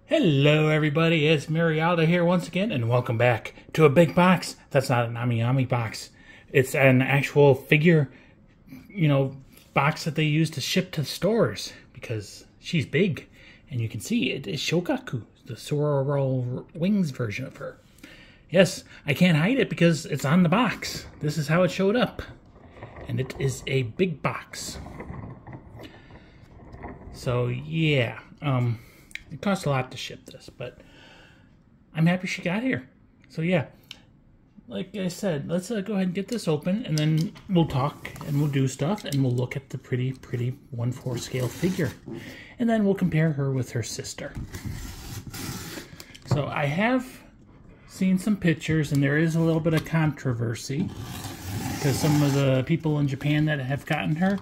Hello everybody, it's Mimeyoi here once again, and welcome back to a big box. That's not an Ami box. It's an actual figure, box that they use to ship to stores, because she's big. And you can see it is Shoukaku, the Sororal Wings version of her. Yes, I can't hide it because it's on the box. This is how it showed up. And it is a big box. So yeah, it costs a lot to ship this, but I'm happy she got here. So yeah, like I said, let's go ahead and get this open, and then we'll talk and we'll do stuff, and we'll look at the pretty 1/4 scale figure, and then we'll compare her with her sister. So I have seen some pictures, and there is a little bit of controversy because some of the people in Japan that have gotten her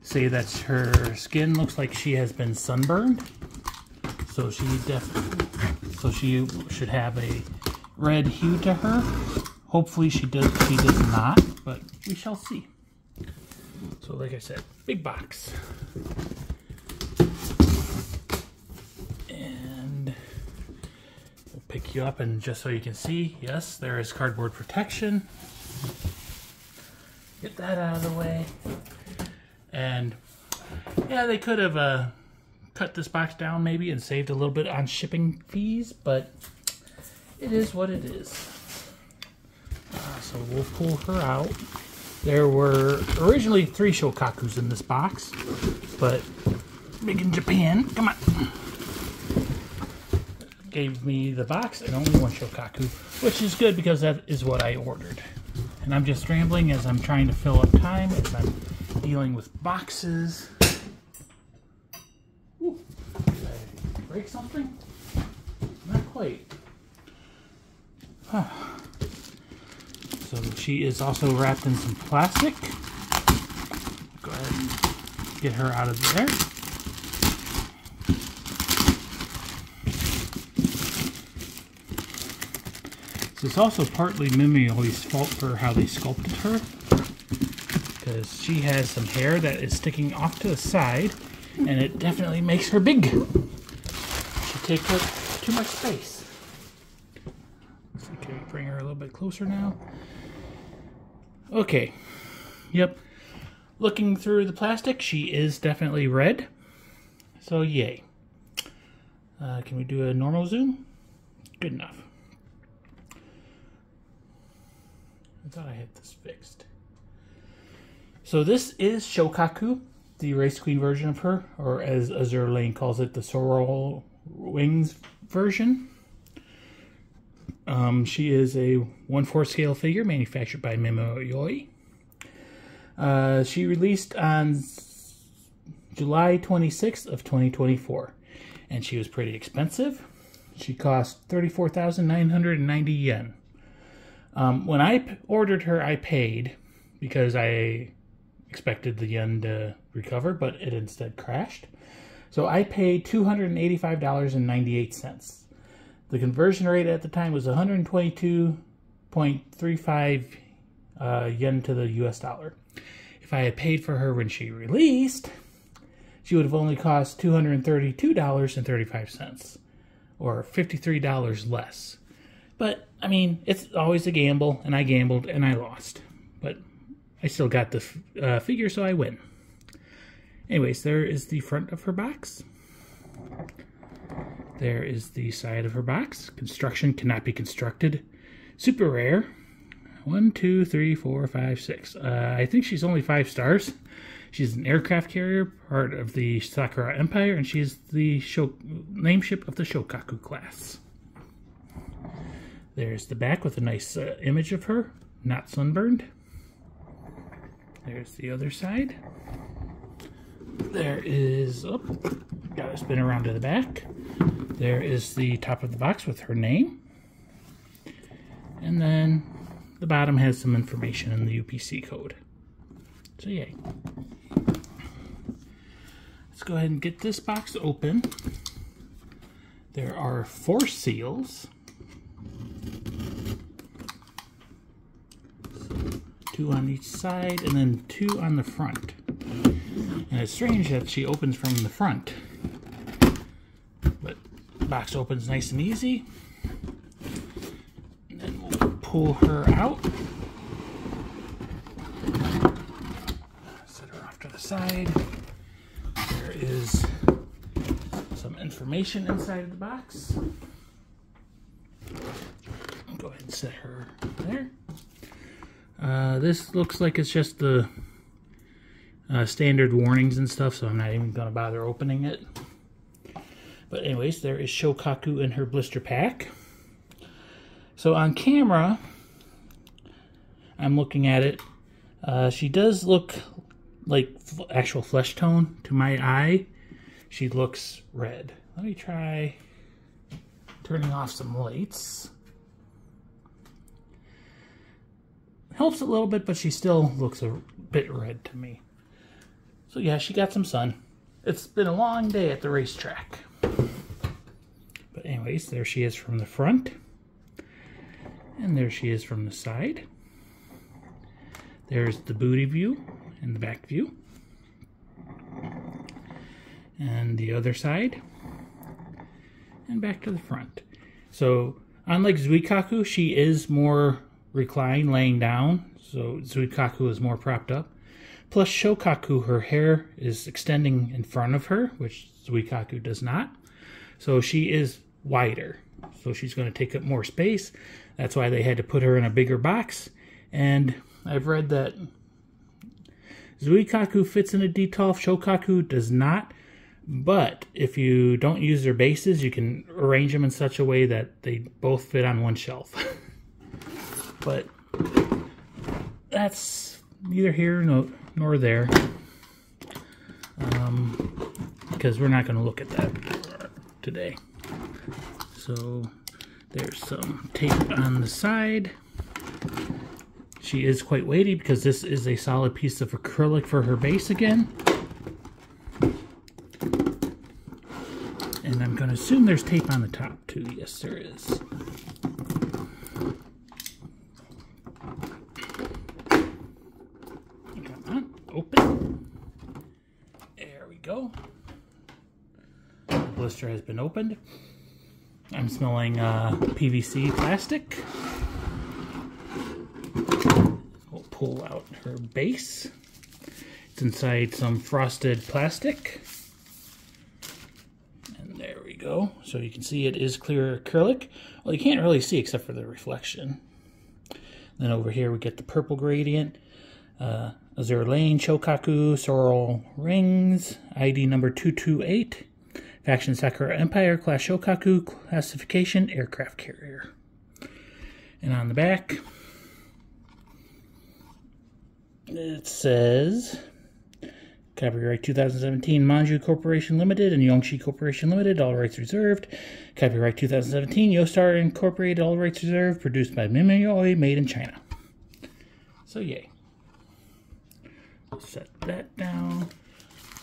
say that her skin looks like she has been sunburned. So she should have a red hue to her. Hopefully she does not, but we shall see. So like I said, big box. And we'll pick you up, and just so you can see, yes, there is cardboard protection. Get that out of the way. And yeah, they could have cut this box down maybe and saved a little bit on shipping fees, but it is what it is. So we'll pull her out. There were originally 3 Shoukakus in this box, but big in Japan, come on, gave me the box and only 1 Shoukaku, which is good because that is what I ordered. And I'm just rambling as I'm trying to fill up time as I'm dealing with boxes. Ooh, did I break something? Not quite. So she is also wrapped in some plastic. Go ahead and get her out of there. So it's also partly Mimeyoi's fault for how they sculpted her, because she has some hair that is sticking off to the side, and it definitely makes her big. She takes up too much space. So can we bring her a little bit closer now? Okay. Yep. Looking through the plastic, she is definitely red. So yay. Can we do a normal zoom? Good enough. I thought I had this fixed. So this is Shoukaku, the Race Queen version of her, or as Azur Lane calls it, the Sororal Wings version. She is a 1/4 scale figure manufactured by Mimeyoi. She released on July 26th of 2024, and she was pretty expensive. She cost 34,990 yen. When I ordered her, I paid because I expected the yen to recover, but it instead crashed. So I paid $285.98. The conversion rate at the time was 122.35 yen to the US dollar. If I had paid for her when she released, she would have only cost $232.35, or $53 less. But, I mean, it's always a gamble, and I gambled, and I lost. But I still got the figure, so I win. Anyways, there is the front of her box. There is the side of her box. Construction cannot be constructed. Super rare. 1, 2, 3, 4, 5, 6. I think she's only 5 stars. She's an aircraft carrier, part of the Sakura Empire, and she's the name ship of the Shoukaku class. There's the back with a nice image of her, not sunburned. There's the other side. There is, oh, gotta spin around to the back. There is the top of the box with her name. And then the bottom has some information in the UPC code. So yay. Let's go ahead and get this box open. There are 4 seals. 2 on each side, and then 2 on the front. And it's strange that she opens from the front. But box opens nice and easy. And then we'll pull her out. Set her off to the side. There is some information inside of the box. Go ahead and set her there. This looks like it's just the standard warnings and stuff, so I'm not even going to bother opening it. But anyways, there is Shoukaku in her blister pack. So on camera, I'm looking at it. She does look like actual flesh tone. To my eye, she looks red. Let me try turning off some lights. Helps a little bit, but she still looks a bit red to me. So yeah, she got some sun. It's been a long day at the racetrack. But anyways, there she is from the front. And there she is from the side. There's the booty view and the back view. And the other side. And back to the front. So, unlike Zuikaku, she is more reclined, laying down. So, Zuikaku is more propped up. Plus, Shoukaku, her hair is extending in front of her, which Zuikaku does not. So, she is wider. So, she's going to take up more space. That's why they had to put her in a bigger box. And I've read that Zuikaku fits in a detolf, Shoukaku does not. But if you don't use their bases, you can arrange them in such a way that they both fit on one shelf. But that's neither here nor there. Because we're not going to look at that today. So there's some tape on the side. She is quite weighty because this is a solid piece of acrylic for her base again. And I'm going to assume there's tape on the top too. Yes, there is. Come on, open. There we go. The blister has been opened. I'm smelling PVC plastic. We'll pull out her base. It's inside some frosted plastic. And there we go. So you can see it is clear acrylic. Well, you can't really see except for the reflection. Then over here we get the purple gradient. Azur Lane, Shoukaku, Sororal Wings, ID number 228. Faction Sakura Empire, Class Shoukaku, Classification Aircraft Carrier. And on the back, it says, copyright 2017 Manju Corporation Limited and Yongshi Corporation Limited, all rights reserved. Copyright 2017 Yostar Incorporated, all rights reserved. Produced by Mimeyoi, made in China. So yay. We'll set that down.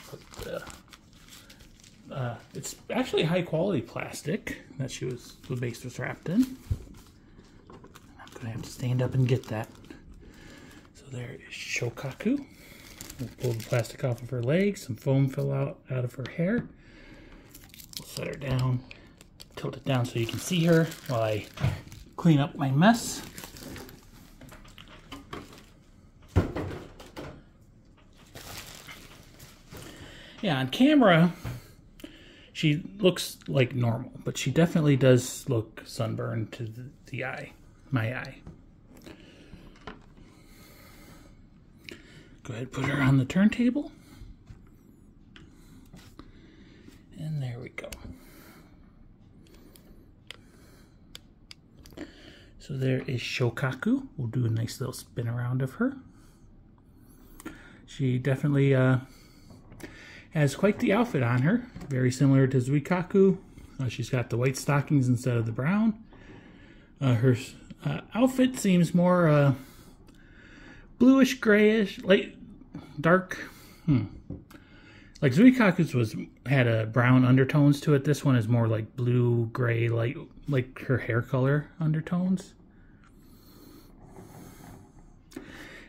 Put the it's actually high quality plastic that the base was wrapped in. I'm gonna have to stand up and get that. So there is Shoukaku. We'll pull the plastic off of her legs. Some foam fell out of her hair. We'll set her down, tilt it down so you can see her while I clean up my mess. Yeah, on camera, she looks like normal, but she definitely does look sunburned to the eye, my eye. Go ahead and put her on the turntable. And there we go. So there is Shoukaku. We'll do a nice little spin around of her. She definitely has quite the outfit on her. Very similar to Zuikaku. She's got the white stockings instead of the brown. Her outfit seems more bluish, grayish, light, dark. Like Zuikaku's had a brown undertones to it. This one is more like blue, gray, light, like her hair color undertones.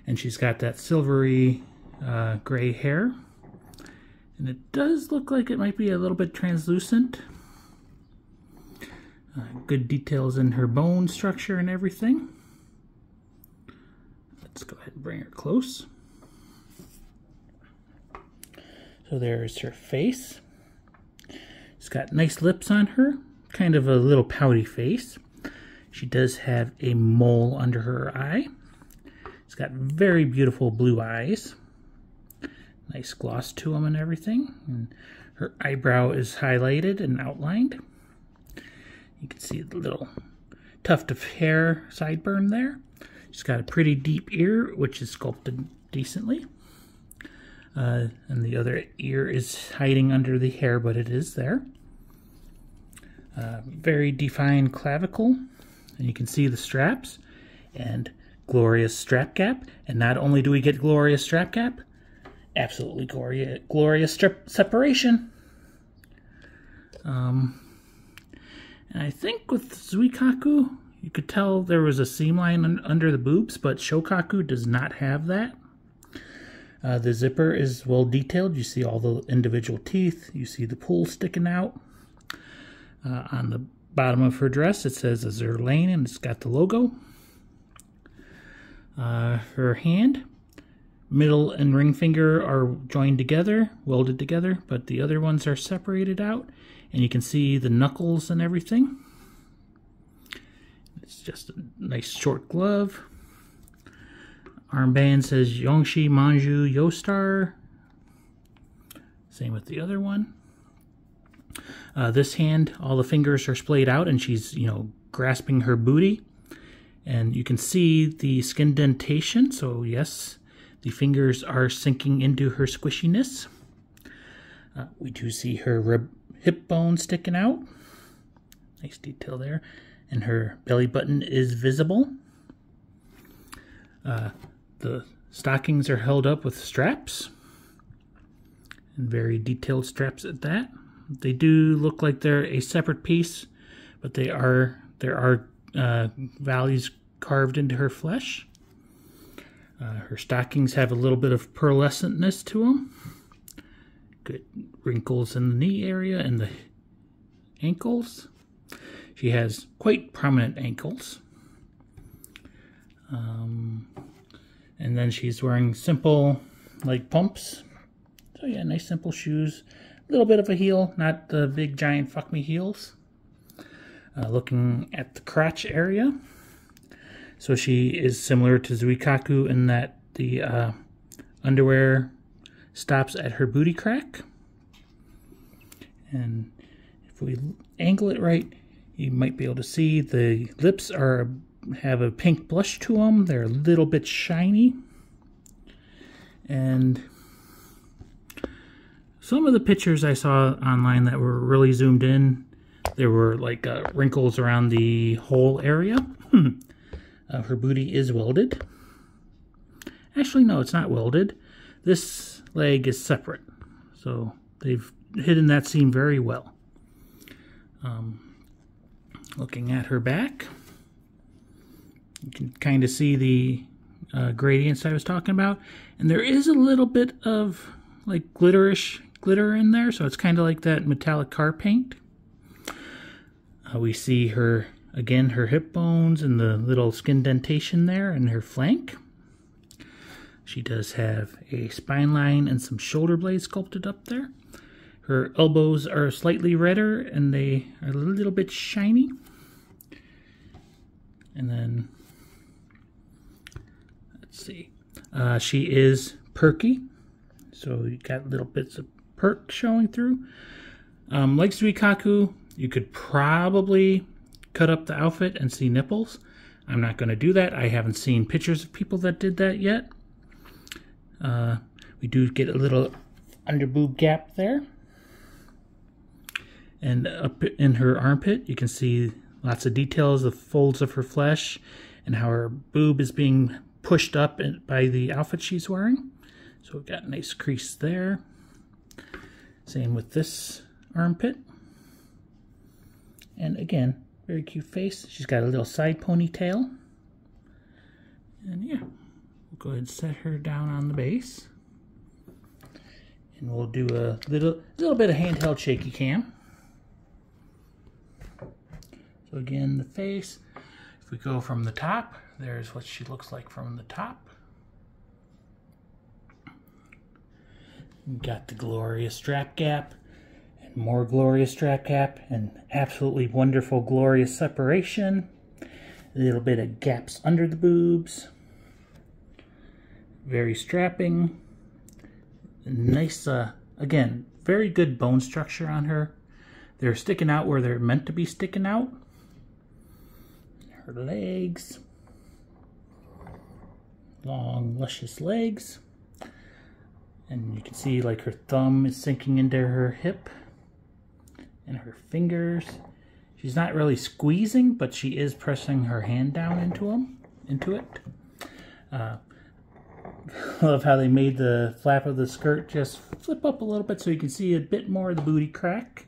And she's got that silvery gray hair. And it does look like it might be a little bit translucent. Good details in her bone structure and everything. Let's go ahead and bring her close. So there's her face. She's got nice lips on her, kind of a little pouty face. She does have a mole under her eye. She's got very beautiful blue eyes. Nice gloss to them and everything. And her eyebrow is highlighted and outlined. You can see the little tuft of hair sideburn there. She's got a pretty deep ear, which is sculpted decently. And the other ear is hiding under the hair, but it is there. Very defined clavicle. And you can see the straps and glorious strap gap. And not only do we get glorious strap gap, absolutely glorious strip separation. And I think with Zuikaku, you could tell there was a seam line under the boobs, but Shoukaku does not have that. The zipper is well detailed. You see all the individual teeth. You see the pool sticking out. On the bottom of her dress, it says Azur Lane, and it's got the logo. Her hand, middle and ring finger are joined together, welded together, but the other ones are separated out. And you can see the knuckles and everything. It's just a nice short glove. Armband says Yongshi Manju Yostar. Same with the other one. This hand, all the fingers are splayed out, and she's, grasping her booty. And you can see the skin dentation. So yes, the fingers are sinking into her squishiness. We do see her hip bone sticking out. Nice detail there. And her belly button is visible. The stockings are held up with straps. And very detailed straps at that. They do look like they're a separate piece, but there are values carved into her flesh. Her stockings have a little bit of pearlescentness to them. Good wrinkles in the knee area and the ankles. She has quite prominent ankles. And then she's wearing simple, pumps. So yeah, nice simple shoes. A little bit of a heel, not the big giant fuck me heels. Looking at the crotch area. So she is similar to Zuikaku in that the underwear stops at her booty crack. And if we angle it right, you might be able to see the lips have a pink blush to them. They're a little bit shiny. And some of the pictures I saw online that were really zoomed in, there were wrinkles around the whole area. Her booty is welded. Actually, no, it's not welded. This leg is separate. So they've hidden that seam very well. Looking at her back, you can kind of see the gradients I was talking about. And there is a little bit of glitter in there. So it's kind of like that metallic car paint. We see her, again, her hip bones and the little skin dentation there and her flank. She does have a spine line and some shoulder blades sculpted up there. Her elbows are slightly redder and they are a little bit shiny. And then, let's see, she is perky. So you got little bits of perk showing through. Like Zuikaku, you could probably cut up the outfit and see nipples. I'm not going to do that. I haven't seen pictures of people that did that yet. We do get a little under boob gap there. And up in her armpit, you can see lots of details of folds of her flesh and how her boob is being pushed up by the outfit she's wearing. So we've got a nice crease there. Same with this armpit. And again, very cute face. She's got a little side ponytail. And yeah, we'll go ahead and set her down on the base. And we'll do a little bit of handheld shaky cam. So again, the face. If we go from the top, there's what she looks like from the top. Got the glorious strap gap, and more glorious strap gap, and absolutely wonderful glorious separation. A little bit of gaps under the boobs. Very strapping. Nice, again, very good bone structure on her. They're sticking out where they're meant to be sticking out. Her legs. Long, luscious legs. And you can see like her thumb is sinking into her hip. And her fingers. She's not really squeezing, but she is pressing her hand down into it. I love how they made the flap of the skirt just flip up a little bit so you can see a bit more of the booty crack.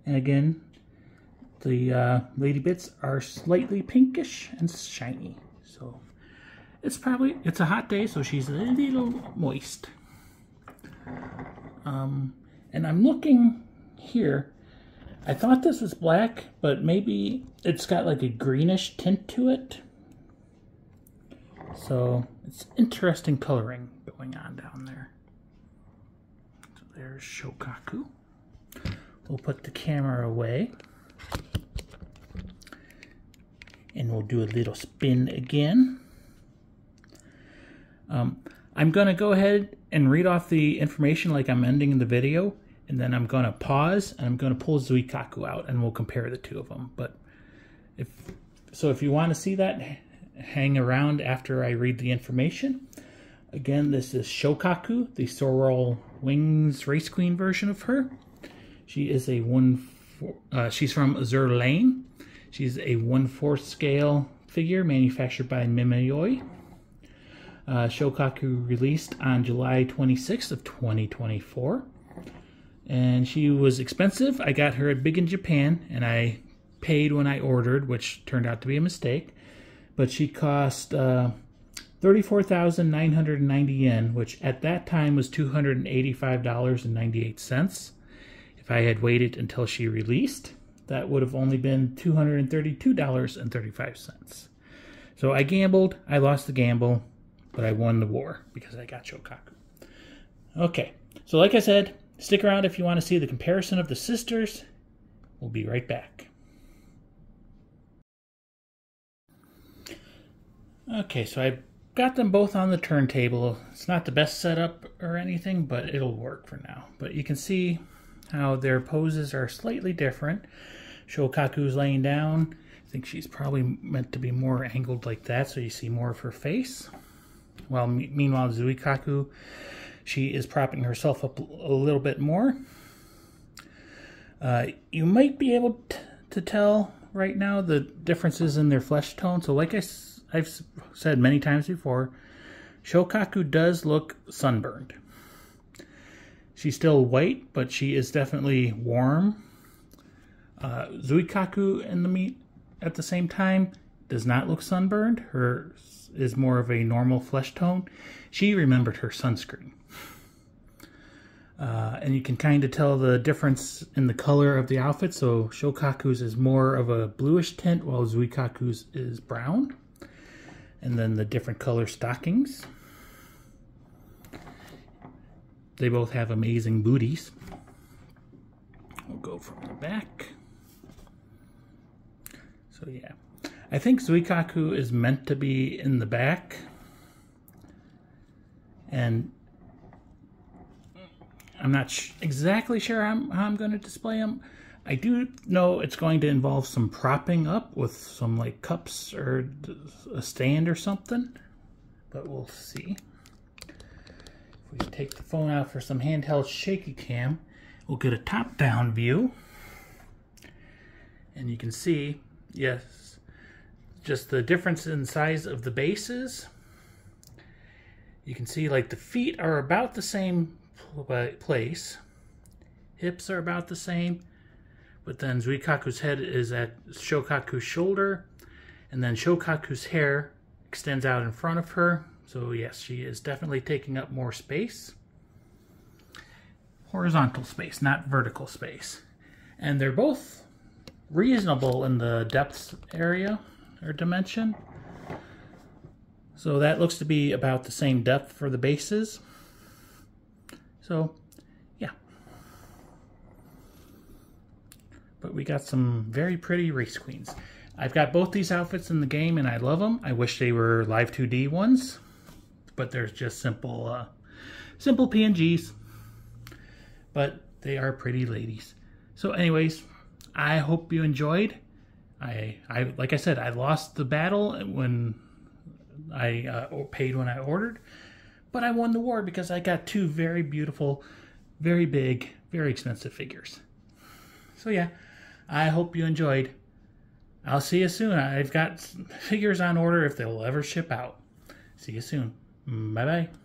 And again, the lady bits are slightly pinkish and shiny. So it's a hot day, so she's a little moist. And I'm looking here. I thought this was black, but maybe it's got like a greenish tint to it. So it's interesting coloring going on down there. So there's Shoukaku. We'll put the camera away. And we'll do a little spin again. I'm going to go ahead and read off the information like I'm ending the video. And then I'm going to pause and I'm going to pull Zuikaku out and we'll compare the two of them. But if you want to see that, hang around after I read the information. Again, this is Shoukaku, the Sororal Wings Race Queen version of her. She is a she's from Azur Lane. She's a 1/4 scale figure manufactured by Mimeyoi. Shoukaku released on July 26th of 2024. And she was expensive. I got her at Big in Japan, and I paid when I ordered, which turned out to be a mistake. But she cost 34,990 yen, which at that time was $285.98. If I had waited until she released, that would have only been $232.35. So I gambled. I lost the gamble, but I won the war because I got Shoukaku. Okay, so like I said, stick around if you want to see the comparison of the sisters. We'll be right back. Okay, so I got them both on the turntable. It's not the best setup or anything, but it'll work for now. But you can see how their poses are slightly different. Shoukaku's laying down. I think she's probably meant to be more angled like that, so you see more of her face. While meanwhile, Zuikaku, she is propping herself up a little bit more. You might be able to tell right now the differences in their flesh tone. So like I've said many times before, Shoukaku does look sunburned. She's still white, but she is definitely warm. Zuikaku at the same time does not look sunburned. Hers is more of a normal flesh tone. She remembered her sunscreen. And you can kind of tell the difference in the color of the outfit. So Shoukaku's is more of a bluish tint, while Zuikaku's is brown. And then the different color stockings. They both have amazing booties. We'll go from the back. So yeah, I think Zuikaku is meant to be in the back. And I'm not exactly sure how I'm going to display them. I do know it's going to involve some propping up with some like cups or a stand or something, but we'll see. If we take the phone out for some handheld shaky cam, we'll get a top-down view. And you can see, yes, just the difference in size of the bases. You can see like the feet are about the same place. Hips are about the same. But then Zuikaku's head is at Shoukaku's shoulder. And then Shoukaku's hair extends out in front of her. So yes, she is definitely taking up more space. Horizontal space, not vertical space. And they're both reasonable in the depth area or dimension. So that looks to be about the same depth for the bases. So, yeah. But we got some very pretty race queens. I've got both these outfits in the game and I love them. I wish they were live 2D ones, but they're just simple PNGs. But they are pretty ladies. So anyways, I hope you enjoyed. Like I said, I lost the battle when I paid when I ordered, but I won the war because I got two very beautiful, very big, very expensive figures. So yeah, I hope you enjoyed. I'll see you soon. I've got figures on order if they'll ever ship out. See you soon. Bye-bye.